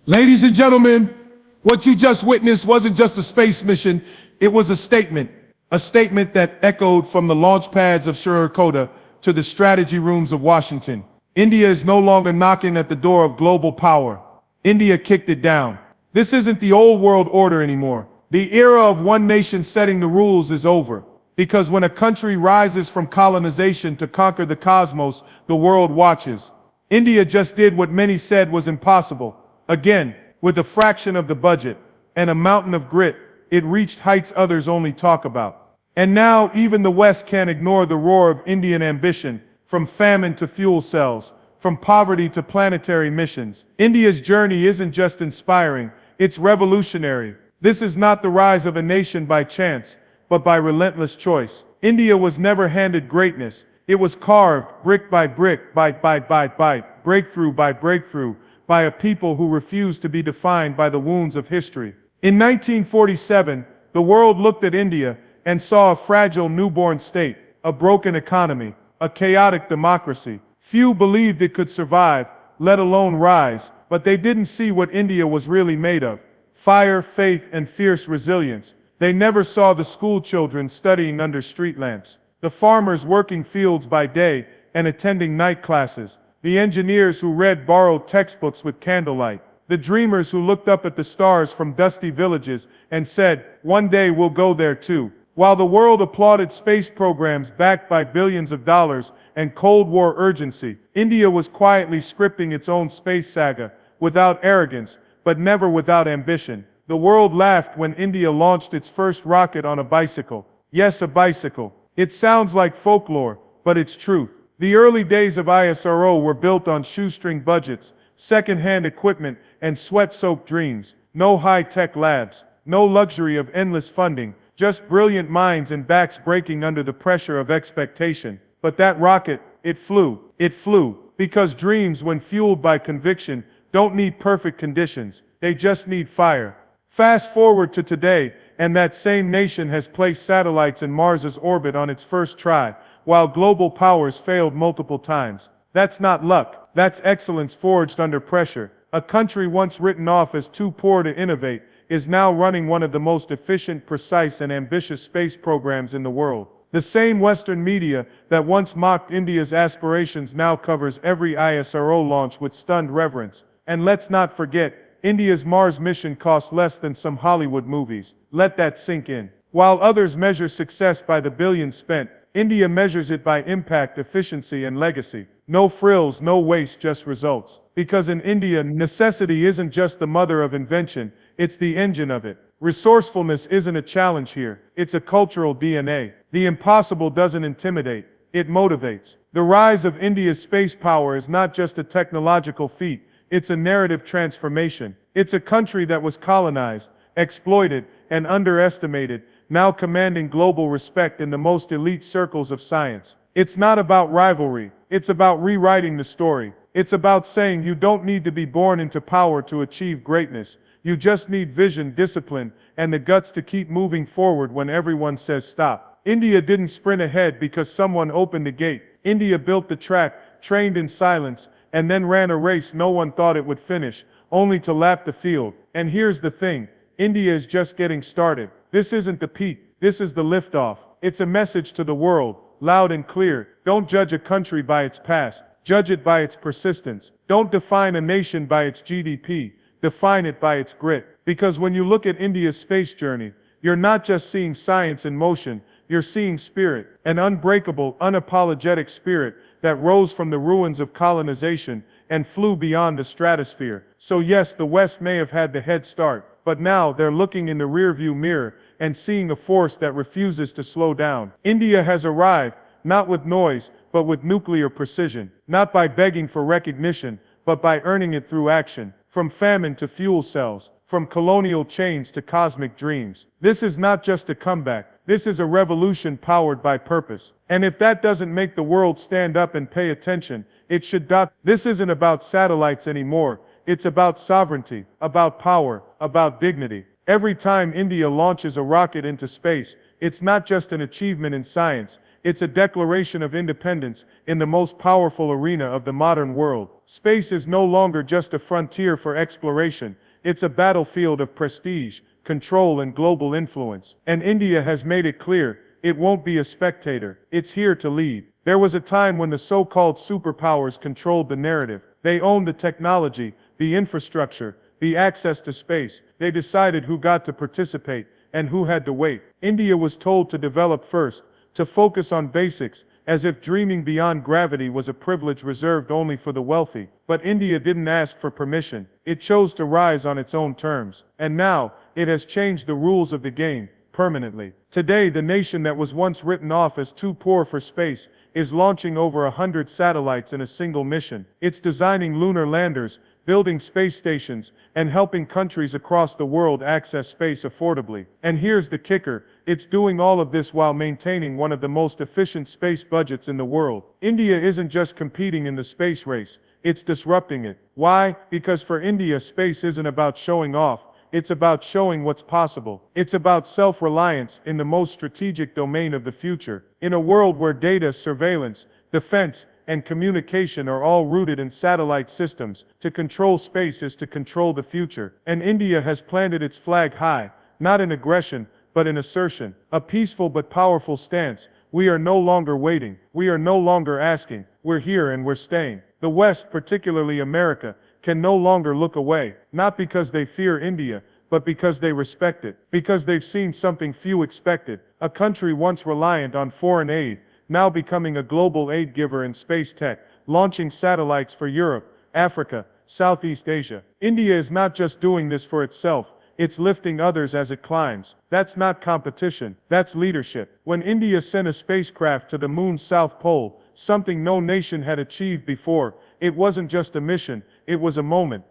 Ladies and gentlemen, what you just witnessed wasn't just a space mission, it was a statement. A statement that echoed from the launch pads of Sriharikota to the strategy rooms of Washington. India is no longer knocking at the door of global power. India kicked it down. This isn't the old world order anymore. The era of one nation setting the rules is over. Because when a country rises from colonization to conquer the cosmos, the world watches. India just did what many said was impossible. Again, with a fraction of the budget and a mountain of grit, it reached heights others only talk about. And now even the West can't ignore the roar of Indian ambition, from famine to fuel cells, from poverty to planetary missions. India's journey isn't just inspiring, it's revolutionary. This is not the rise of a nation by chance, but by relentless choice. India was never handed greatness. It was carved, brick by brick, bite by bite, breakthrough by breakthrough, by a people who refused to be defined by the wounds of history. In 1947, the world looked at India and saw a fragile newborn state, a broken economy, a chaotic democracy. Few believed it could survive, let alone rise, but they didn't see what India was really made of. Fire, faith, and fierce resilience. They never saw the school children studying under street lamps, the farmers working fields by day and attending night classes, the engineers who read borrowed textbooks with candlelight, the dreamers who looked up at the stars from dusty villages and said, "One day we'll go there too." While the world applauded space programs backed by billions of dollars and Cold War urgency, India was quietly scripting its own space saga, without arrogance, but never without ambition. The world laughed when India launched its first rocket on a bicycle. Yes, a bicycle. It sounds like folklore, but it's truth. The early days of ISRO were built on shoestring budgets, second-hand equipment, and sweat-soaked dreams. No high-tech labs, no luxury of endless funding, just brilliant minds and backs breaking under the pressure of expectation. But that rocket, it flew. It flew. Because dreams, when fueled by conviction, don't need perfect conditions. They just need fire. Fast forward to today, and that same nation has placed satellites in Mars's orbit on its first try, while global powers failed multiple times. That's not luck. That's excellence forged under pressure. A country once written off as too poor to innovate is now running one of the most efficient, precise, and ambitious space programs in the world. The same Western media that once mocked India's aspirations now covers every ISRO launch with stunned reverence. And let's not forget, India's Mars mission cost less than some Hollywood movies. Let that sink in. While others measure success by the billions spent, India measures it by impact, efficiency, and legacy. No frills, no waste, just results. Because in India, necessity isn't just the mother of invention, it's the engine of it. Resourcefulness isn't a challenge here, it's a cultural DNA. The impossible doesn't intimidate, it motivates. The rise of India's space power is not just a technological feat, it's a narrative transformation. It's a country that was colonized, exploited, and underestimated, now commanding global respect in the most elite circles of science. It's not about rivalry, it's about rewriting the story. It's about saying you don't need to be born into power to achieve greatness. You just need vision, discipline, and the guts to keep moving forward when everyone says stop. India didn't sprint ahead because someone opened the gate. India built the track, trained in silence, and then ran a race no one thought it would finish, only to lap the field. And here's the thing, India is just getting started. This isn't the peak, this is the liftoff. It's a message to the world, loud and clear. Don't judge a country by its past, judge it by its persistence. Don't define a nation by its GDP, define it by its grit. Because when you look at India's space journey, you're not just seeing science in motion, you're seeing spirit, an unbreakable, unapologetic spirit that rose from the ruins of colonization and flew beyond the stratosphere. So yes, the West may have had the head start, but now they're looking in the rearview mirror and seeing a force that refuses to slow down. India has arrived, not with noise, but with nuclear precision. Not by begging for recognition, but by earning it through action. From famine to fuel cells, from colonial chains to cosmic dreams. This is not just a comeback. This is a revolution powered by purpose. And if that doesn't make the world stand up and pay attention, it should not. This isn't about satellites anymore. It's about sovereignty, about power, about dignity. Every time India launches a rocket into space, it's not just an achievement in science, It's a declaration of independence in the most powerful arena of the modern world. Space is no longer just a frontier for exploration, it's a battlefield of prestige, control, and global influence. And India has made it clear, it won't be a spectator, it's here to lead. There was a time when the so-called superpowers controlled the narrative. They owned the technology, the infrastructure, the access to space. They decided who got to participate and who had to wait. India was told to develop first, to focus on basics, as if dreaming beyond gravity was a privilege reserved only for the wealthy. But India didn't ask for permission. It chose to rise on its own terms. And now, it has changed the rules of the game, permanently. Today, the nation that was once written off as too poor for space is launching over 100 satellites in a single mission. It's designing lunar landers, building space stations, and helping countries across the world access space affordably. And here's the kicker, it's doing all of this while maintaining one of the most efficient space budgets in the world. India isn't just competing in the space race, it's disrupting it. Why? Because for India, space isn't about showing off, it's about showing what's possible. It's about self-reliance in the most strategic domain of the future. In a world where data, surveillance, defense, and communication are all rooted in satellite systems, to control space is to control the future. And India has planted its flag high, not in aggression, but in assertion. A peaceful but powerful stance. We are no longer waiting. We are no longer asking. We're here and we're staying. The West, particularly America, can no longer look away, not because they fear India, but because they respect it, because they've seen something few expected. A country once reliant on foreign aid, now becoming a global aid giver in space tech, launching satellites for Europe, Africa, Southeast Asia. India is not just doing this for itself, it's lifting others as it climbs. That's not competition, that's leadership. When India sent a spacecraft to the moon's south pole, something no nation had achieved before, it wasn't just a mission, it was a moment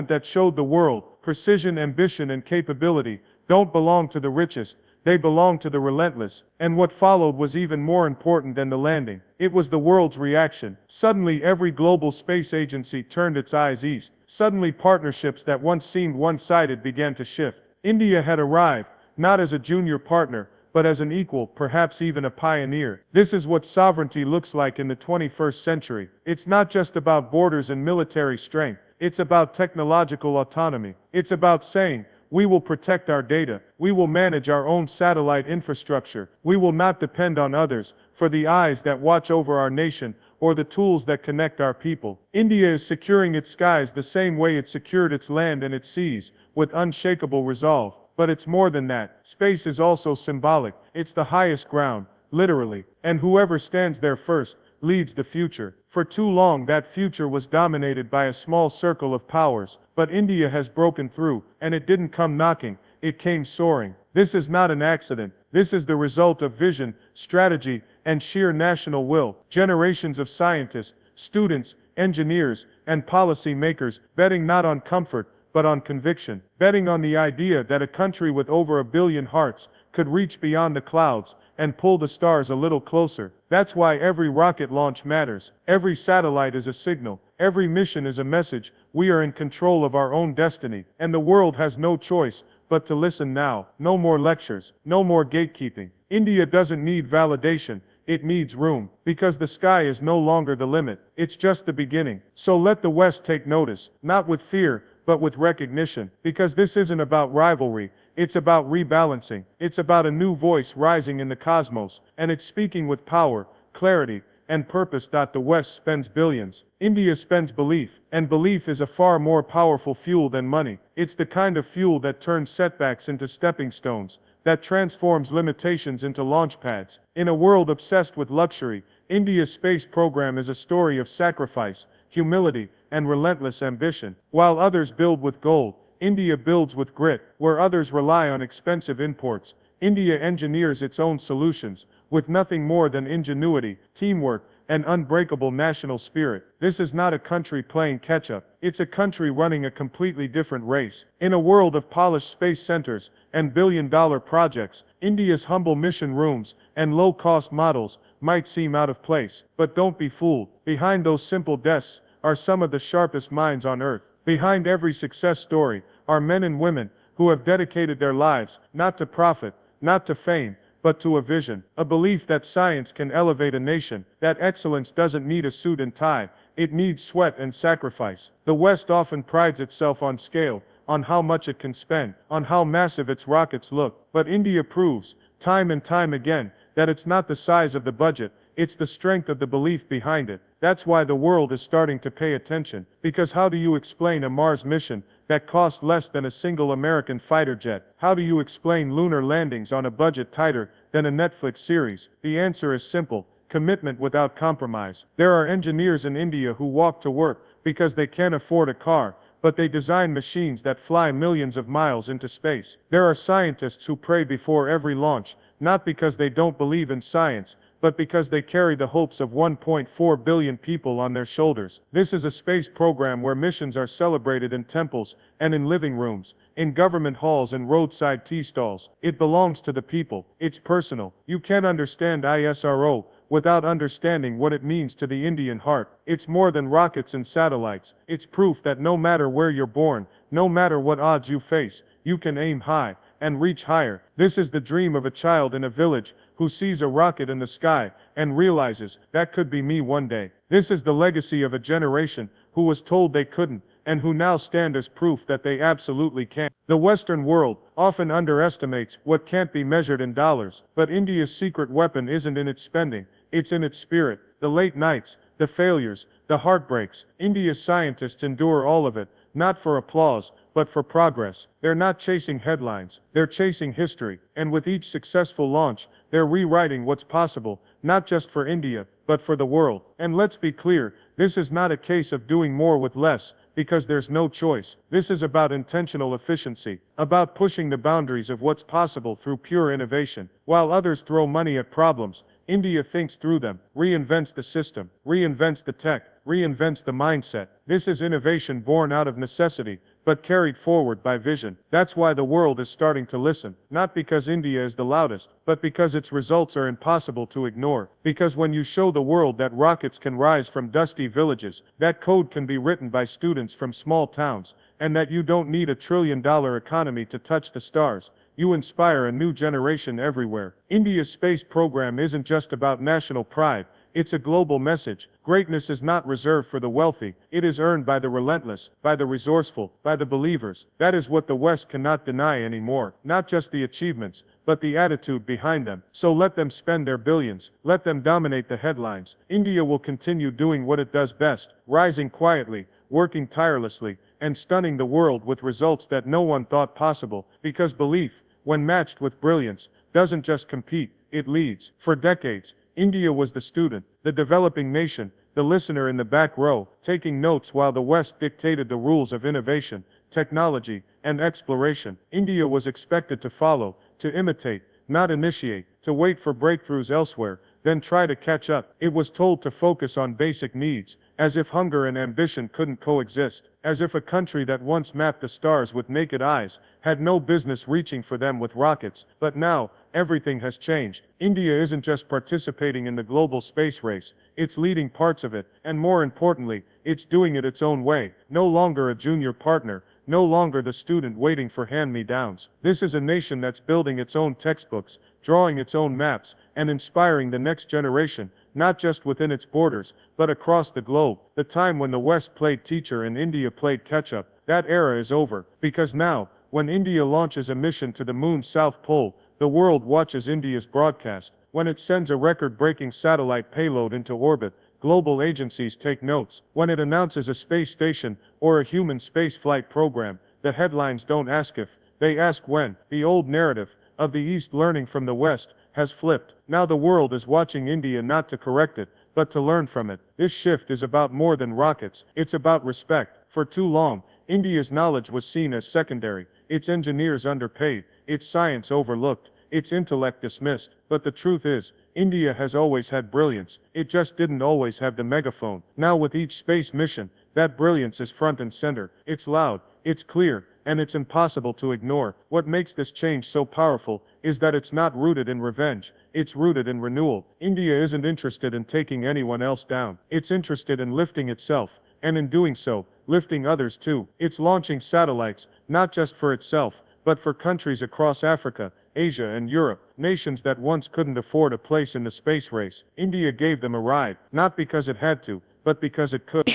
that showed the world, precision, ambition, and capability don't belong to the richest, they belong to the relentless. And what followed was even more important than the landing. It was the world's reaction. Suddenly every global space agency turned its eyes east. Suddenly partnerships that once seemed one-sided began to shift. India had arrived, not as a junior partner, but as an equal, perhaps even a pioneer. This is what sovereignty looks like in the 21st century. It's not just about borders and military strength. It's about technological autonomy. It's about saying, we will protect our data. We will manage our own satellite infrastructure. We will not depend on others for the eyes that watch over our nation or the tools that connect our people. India is securing its skies the same way it secured its land and its seas, with unshakable resolve. But it's more than that. Space is also symbolic. It's the highest ground, literally. And whoever stands there first leads the future. For too long that future was dominated by a small circle of powers, but India has broken through, and it didn't come knocking, it came soaring. This is not an accident. This is the result of vision, strategy, and sheer national will. Generations of scientists, students, engineers, and policy makers betting not on comfort, but on conviction, betting on the idea that a country with over 1 billion hearts could reach beyond the clouds and pull the stars a little closer. That's why every rocket launch matters. Every satellite is a signal. Every mission is a message. We are in control of our own destiny, and the world has no choice but to listen now. No more lectures, no more gatekeeping. India doesn't need validation. It needs room, because the sky is no longer the limit. It's just the beginning. So let the West take notice, not with fear, but with recognition, because this isn't about rivalry, it's about rebalancing, it's about a new voice rising in the cosmos, and it's speaking with power, clarity, and purpose. The West spends billions, India spends belief, and belief is a far more powerful fuel than money. It's the kind of fuel that turns setbacks into stepping stones, that transforms limitations into launch pads. In a world obsessed with luxury, India's space program is a story of sacrifice, humility, and relentless ambition. While others build with gold, India builds with grit. Where others rely on expensive imports, India engineers its own solutions, with nothing more than ingenuity, teamwork, and unbreakable national spirit. This is not a country playing catch-up, it's a country running a completely different race. In a world of polished space centers and billion-dollar projects, India's humble mission rooms and low-cost models might seem out of place. But don't be fooled. Behind those simple desks are some of the sharpest minds on earth. Behind every success story are men and women who have dedicated their lives, not to profit, not to fame, but to a vision, a belief that science can elevate a nation, that excellence doesn't need a suit and tie, it needs sweat and sacrifice. The West often prides itself on scale, on how much it can spend, on how massive its rockets look, but India proves, time and time again, that it's not the size of the budget, it's the strength of the belief behind it. That's why the world is starting to pay attention. Because how do you explain a Mars mission that cost less than a single American fighter jet? How do you explain lunar landings on a budget tighter than a Netflix series? The answer is simple: commitment without compromise. There are engineers in India who walk to work because they can't afford a car, but they design machines that fly millions of miles into space. There are scientists who pray before every launch, not because they don't believe in science, but because they carry the hopes of 1.4 billion people on their shoulders. This is a space program where missions are celebrated in temples and in living rooms, in government halls and roadside tea stalls. It belongs to the people. It's personal. You can't understand ISRO without understanding what it means to the Indian heart. It's more than rockets and satellites. It's proof that no matter where you're born, no matter what odds you face, you can aim high and reach higher. This is the dream of a child in a village who sees a rocket in the sky and realizes, that could be me one day. This is the legacy of a generation who was told they couldn't, and who now stand as proof that they absolutely can. The Western world often underestimates what can't be measured in dollars, but India's secret weapon isn't in its spending, it's in its spirit. The late nights, the failures, the heartbreaks. India's scientists endure all of it, not for applause, but for progress. They're not chasing headlines, they're chasing history, and with each successful launch, they're rewriting what's possible, not just for India, but for the world. And let's be clear, this is not a case of doing more with less, because there's no choice. This is about intentional efficiency, about pushing the boundaries of what's possible through pure innovation. While others throw money at problems, India thinks through them, reinvents the system, reinvents the tech, reinvents the mindset. This is innovation born out of necessity, but carried forward by vision. That's why the world is starting to listen, not because India is the loudest, but because its results are impossible to ignore. Because when you show the world that rockets can rise from dusty villages, that code can be written by students from small towns, and that you don't need a trillion-dollar economy to touch the stars, you inspire a new generation everywhere. India's space program isn't just about national pride, it's a global message. Greatness is not reserved for the wealthy, it is earned by the relentless, by the resourceful, by the believers. That is what the West cannot deny anymore. Not just the achievements, but the attitude behind them. So let them spend their billions, let them dominate the headlines. India will continue doing what it does best, rising quietly, working tirelessly, and stunning the world with results that no one thought possible, because belief, when matched with brilliance, doesn't just compete, it leads. For decades, India was the student, the developing nation, the listener in the back row, taking notes while the West dictated the rules of innovation, technology, and exploration. India was expected to follow, to imitate, not initiate, to wait for breakthroughs elsewhere, then try to catch up. It was told to focus on basic needs, as if hunger and ambition couldn't coexist, as if a country that once mapped the stars with naked eyes had no business reaching for them with rockets. But now, everything has changed. India isn't just participating in the global space race, it's leading parts of it, and more importantly, it's doing it its own way. No longer a junior partner, no longer the student waiting for hand-me-downs. This is a nation that's building its own textbooks, drawing its own maps, and inspiring the next generation, not just within its borders, but across the globe. The time when the West played teacher and India played catch-up, that era is over. Because now, when India launches a mission to the moon's south pole, the world watches India's broadcast. When it sends a record-breaking satellite payload into orbit, global agencies take notes. When it announces a space station or a human spaceflight program, the headlines don't ask if, they ask when. The old narrative of the East learning from the West has flipped. Now the world is watching India not to correct it, but to learn from it. This shift is about more than rockets, it's about respect. For too long, India's knowledge was seen as secondary, its engineers underpaid, its science overlooked, its intellect dismissed. But the truth is, India has always had brilliance, it just didn't always have the megaphone. Now with each space mission, that brilliance is front and center. It's loud, it's clear, and it's impossible to ignore. What makes this change so powerful is that it's not rooted in revenge, it's rooted in renewal. India isn't interested in taking anyone else down, it's interested in lifting itself, and in doing so, lifting others too. It's launching satellites, not just for itself, but for countries across Africa, Asia and Europe, nations that once couldn't afford a place in the space race. India gave them a ride, not because it had to, but because it could.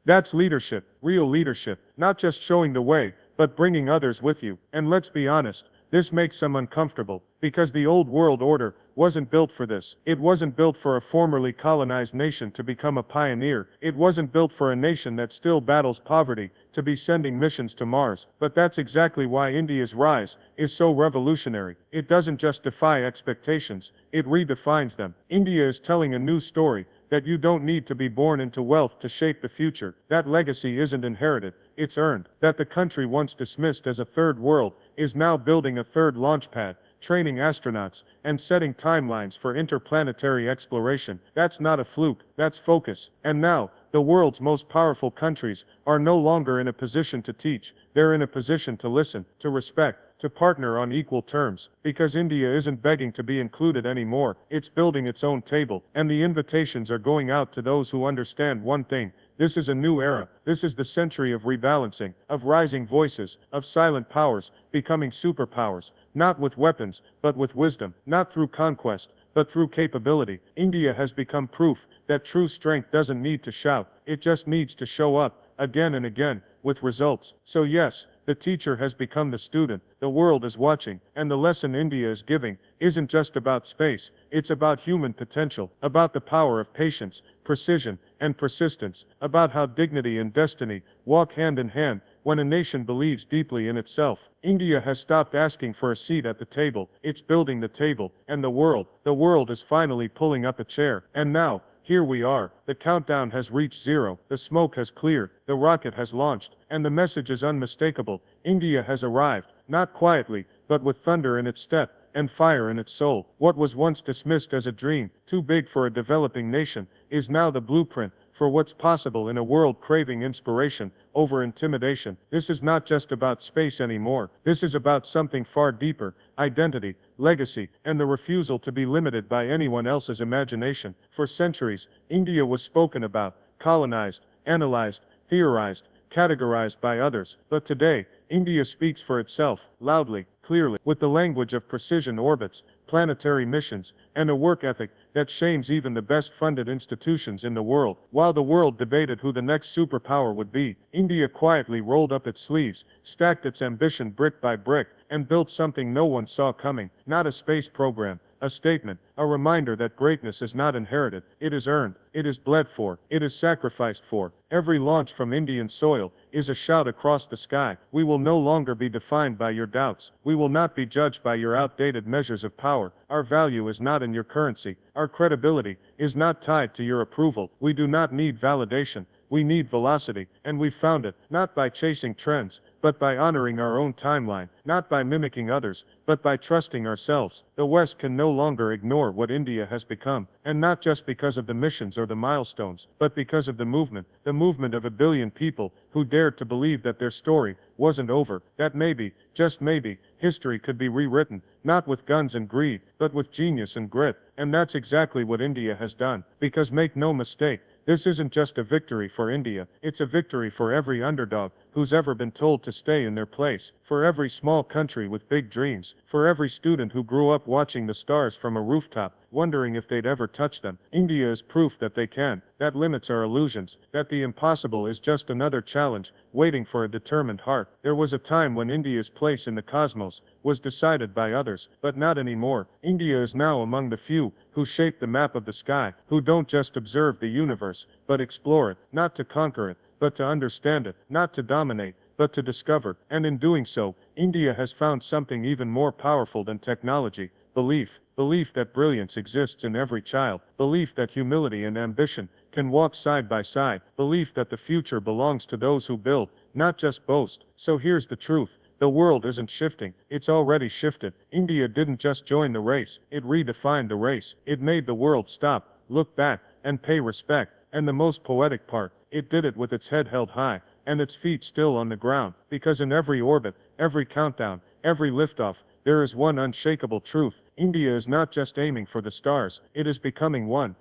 That's leadership, real leadership, not just showing the way, but bringing others with you. And let's be honest, this makes some uncomfortable, because the old world order wasn't built for this. It wasn't built for a formerly colonized nation to become a pioneer. It wasn't built for a nation that still battles poverty to be sending missions to Mars. But that's exactly why India's rise is so revolutionary. It doesn't just defy expectations, it redefines them. India is telling a new story, that you don't need to be born into wealth to shape the future. That legacy isn't inherited, it's earned. That the country once dismissed as a third world is now building a third launch pad, training astronauts, and setting timelines for interplanetary exploration. That's not a fluke, that's focus. And now, the world's most powerful countries are no longer in a position to teach, they're in a position to listen, to respect, to partner on equal terms, because India isn't begging to be included anymore, it's building its own table, and the invitations are going out to those who understand one thing. This is a new era. This is the century of rebalancing, of rising voices, of silent powers, becoming superpowers, not with weapons, but with wisdom, not through conquest, but through capability. India has become proof that true strength doesn't need to shout, it just needs to show up, again and again, with results. So yes, the teacher has become the student, the world is watching, and the lesson India is giving isn't just about space, it's about human potential, about the power of patience, precision, and persistence, about how dignity and destiny walk hand in hand when a nation believes deeply in itself. India has stopped asking for a seat at the table, it's building the table, and the world is finally pulling up a chair. And now, here we are, the countdown has reached zero, the smoke has cleared, the rocket has launched, and the message is unmistakable. India has arrived, not quietly, but with thunder in its step, and fire in its soul. What was once dismissed as a dream, too big for a developing nation, is now the blueprint for what's possible in a world craving inspiration over intimidation. This is not just about space anymore, this is about something far deeper, identity, legacy, and the refusal to be limited by anyone else's imagination. For centuries, India was spoken about, colonized, analyzed, theorized, categorized by others. But today, India speaks for itself, loudly, clearly, with the language of precision orbits, planetary missions, and a work ethic that shames even the best-funded institutions in the world. While the world debated who the next superpower would be, India quietly rolled up its sleeves, stacked its ambition brick by brick, and built something no one saw coming. Not a space program, a statement, a reminder that greatness is not inherited, it is earned, it is bled for, it is sacrificed for. Every launch from Indian soil is a shout across the sky. We will no longer be defined by your doubts. We will not be judged by your outdated measures of power. Our value is not in your currency. Our credibility is not tied to your approval. We do not need validation. We need velocity, and we found it, not by chasing trends, but by honoring our own timeline, not by mimicking others, but by trusting ourselves. The West can no longer ignore what India has become, and not just because of the missions or the milestones, but because of the movement of 1 billion people who dared to believe that their story wasn't over, that maybe, just maybe, history could be rewritten, not with guns and greed, but with genius and grit. And that's exactly what India has done, because make no mistake, this isn't just a victory for India, it's a victory for every underdog who's ever been told to stay in their place, for every small country with big dreams, for every student who grew up watching the stars from a rooftop, wondering if they'd ever touch them. India is proof that they can, that limits are illusions, that the impossible is just another challenge, waiting for a determined heart. There was a time when India's place in the cosmos was decided by others, but not anymore. India is now among the few who shape the map of the sky, who don't just observe the universe, but explore it, not to conquer it, but to understand it, not to dominate, but to discover. And in doing so, India has found something even more powerful than technology: belief. Belief that brilliance exists in every child. Belief that humility and ambition can walk side by side. Belief that the future belongs to those who build, not just boast. So here's the truth. The world isn't shifting, it's already shifted. India didn't just join the race, it redefined the race. It made the world stop, look back, and pay respect. And the most poetic part, it did it with its head held high, and its feet still on the ground. Because in every orbit, every countdown, every liftoff, there is one unshakable truth. India is not just aiming for the stars, it is becoming one.